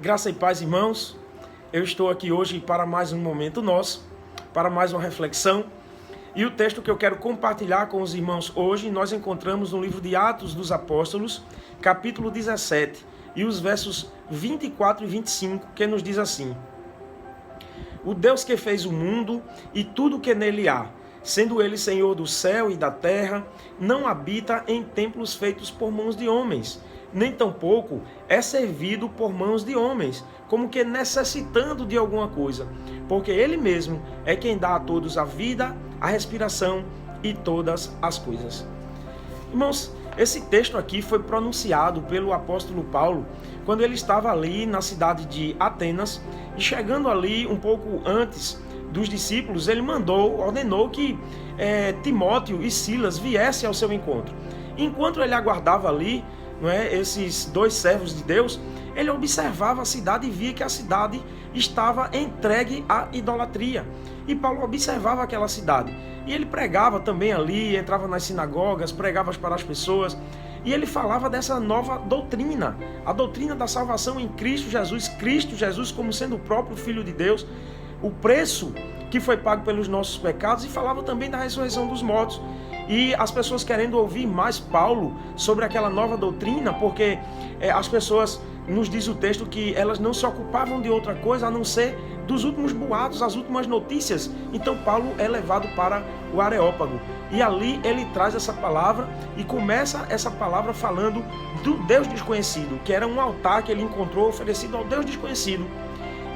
Graça e paz, irmãos. Eu estou aqui hoje para mais um momento nosso, para mais uma reflexão. E o texto que eu quero compartilhar com os irmãos hoje, nós encontramos no livro de Atos dos Apóstolos, capítulo 17, e os versos 24 e 25, que nos diz assim: O Deus que fez o mundo e tudo que nele há, sendo ele Senhor do céu e da terra, não habita em templos feitos por mãos de homens, nem tampouco é servido por mãos de homens, como que necessitando de alguma coisa, porque ele mesmo é quem dá a todos a vida, a respiração e todas as coisas. Irmãos, esse texto aqui foi pronunciado pelo apóstolo Paulo quando ele estava ali na cidade de Atenas, e chegando ali um pouco antes dos discípulos, ele ordenou que Timóteo e Silas viessem ao seu encontro. Enquanto ele aguardava ali, esses dois servos de Deus, ele observava a cidade e via que a cidade estava entregue à idolatria. E Paulo observava aquela cidade. E ele pregava também ali, entrava nas sinagogas, pregava para as pessoas. E ele falava dessa nova doutrina, a doutrina da salvação em Cristo Jesus como sendo o próprio Filho de Deus, o preço que foi pago pelos nossos pecados, e falava também da ressurreição dos mortos. E as pessoas querendo ouvir mais Paulo sobre aquela nova doutrina, porque as pessoas, nos diz o texto, que elas não se ocupavam de outra coisa a não ser dos últimos boatos, as últimas notícias. Então Paulo é levado para o Areópago, e ali ele traz essa palavra, e começa essa palavra falando do Deus desconhecido, que era um altar que ele encontrou oferecido ao Deus desconhecido.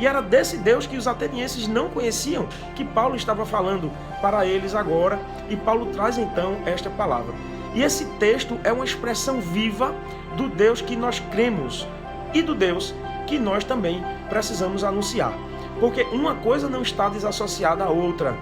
E era desse Deus que os atenienses não conheciam, que Paulo estava falando para eles agora. E Paulo traz então esta palavra. E esse texto é uma expressão viva do Deus que nós cremos e do Deus que nós também precisamos anunciar. Porque uma coisa não está desassociada à outra.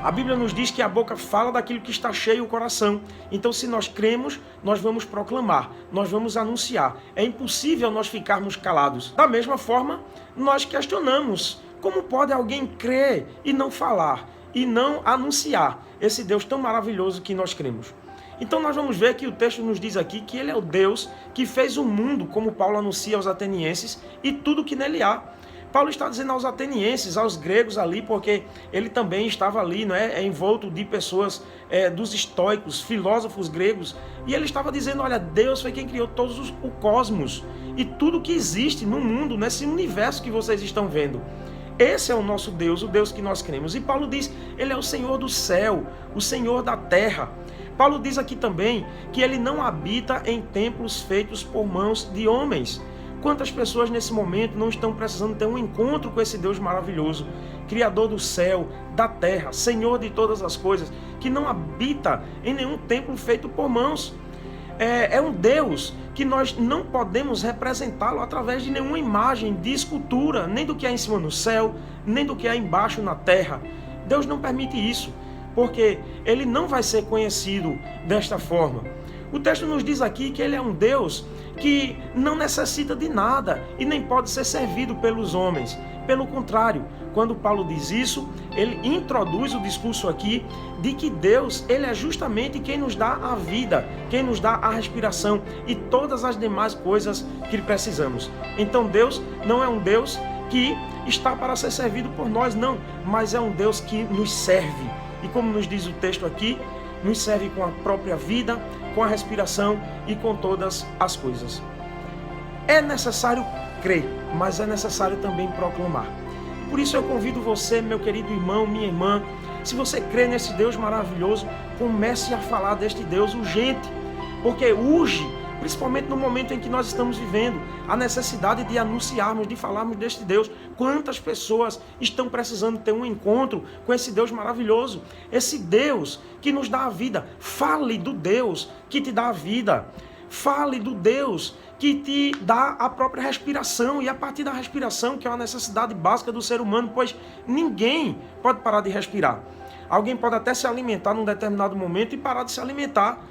A Bíblia nos diz que a boca fala daquilo que está cheio o coração. Então, se nós cremos, nós vamos proclamar, nós vamos anunciar. É impossível nós ficarmos calados. Da mesma forma, nós questionamos: como pode alguém crer e não falar, e não anunciar esse Deus tão maravilhoso que nós cremos? Então nós vamos ver que o texto nos diz aqui que ele é o Deus que fez o mundo, como Paulo anuncia aos atenienses, e tudo que nele há. Paulo está dizendo aos atenienses, aos gregos ali, porque ele também estava ali, envolto de pessoas dos estoicos, filósofos gregos, e ele estava dizendo: olha, Deus foi quem criou o cosmos e tudo que existe no mundo, nesse universo que vocês estão vendo. Esse é o nosso Deus, o Deus que nós cremos. E Paulo diz, ele é o Senhor do céu, o Senhor da terra. Paulo diz aqui também que ele não habita em templos feitos por mãos de homens. Quantas pessoas nesse momento não estão precisando ter um encontro com esse Deus maravilhoso, Criador do céu, da terra, Senhor de todas as coisas, que não habita em nenhum templo feito por mãos. É um Deus que nós não podemos representá-lo através de nenhuma imagem de escultura, nem do que há em cima no céu, nem do que há embaixo na terra. Deus não permite isso, porque ele não vai ser conhecido desta forma. O texto nos diz aqui que ele é um Deus que não necessita de nada e nem pode ser servido pelos homens. Pelo contrário, quando Paulo diz isso, ele introduz o discurso aqui de que Deus, ele é justamente quem nos dá a vida, quem nos dá a respiração e todas as demais coisas que precisamos. Então Deus não é um Deus que está para ser servido por nós, não, mas é um Deus que nos serve. E como nos diz o texto aqui, nos serve com a própria vida, com a respiração e com todas as coisas. É necessário crer, mas é necessário também proclamar. Por isso eu convido você, meu querido irmão, minha irmã, se você crê nesse Deus maravilhoso, comece a falar deste Deus urgente, porque urge, principalmente no momento em que nós estamos vivendo, a necessidade de anunciarmos, de falarmos deste Deus. Quantas pessoas estão precisando ter um encontro com esse Deus maravilhoso, esse Deus que nos dá a vida. Fale do Deus que te dá a vida. Fale do Deus que te dá a própria respiração, e a partir da respiração, que é uma necessidade básica do ser humano, pois ninguém pode parar de respirar. Alguém pode até se alimentar num determinado momento e parar de se alimentar.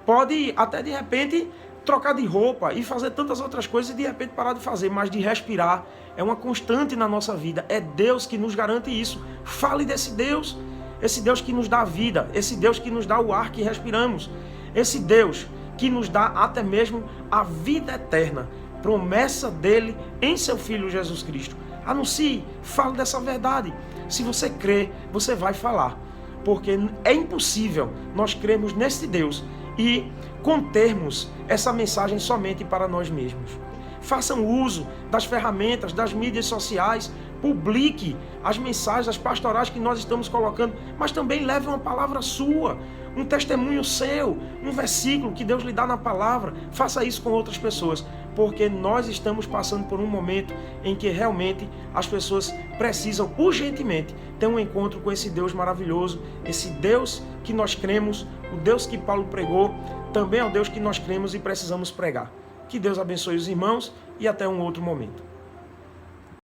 Pode até de repente trocar de roupa e fazer tantas outras coisas e de repente parar de fazer, mas de respirar é uma constante na nossa vida. É Deus que nos garante isso. Fale desse Deus, esse Deus que nos dá a vida, esse Deus que nos dá o ar que respiramos, esse Deus que nos dá até mesmo a vida eterna. promessa dele em seu Filho Jesus Cristo. Anuncie, fale dessa verdade. Se você crê, você vai falar. Porque é impossível nós crermos neste Deus e contermos essa mensagem somente para nós mesmos. Façam uso das ferramentas, das mídias sociais, publique as mensagens, as pastorais que nós estamos colocando, mas também leve uma palavra sua, um testemunho seu, um versículo que Deus lhe dá na palavra. Faça isso com outras pessoas, porque nós estamos passando por um momento em que realmente as pessoas precisam urgentemente ter um encontro com esse Deus maravilhoso, esse Deus que nós cremos, o Deus que Paulo pregou, também é o Deus que nós cremos e precisamos pregar. Que Deus abençoe os irmãos e até um outro momento.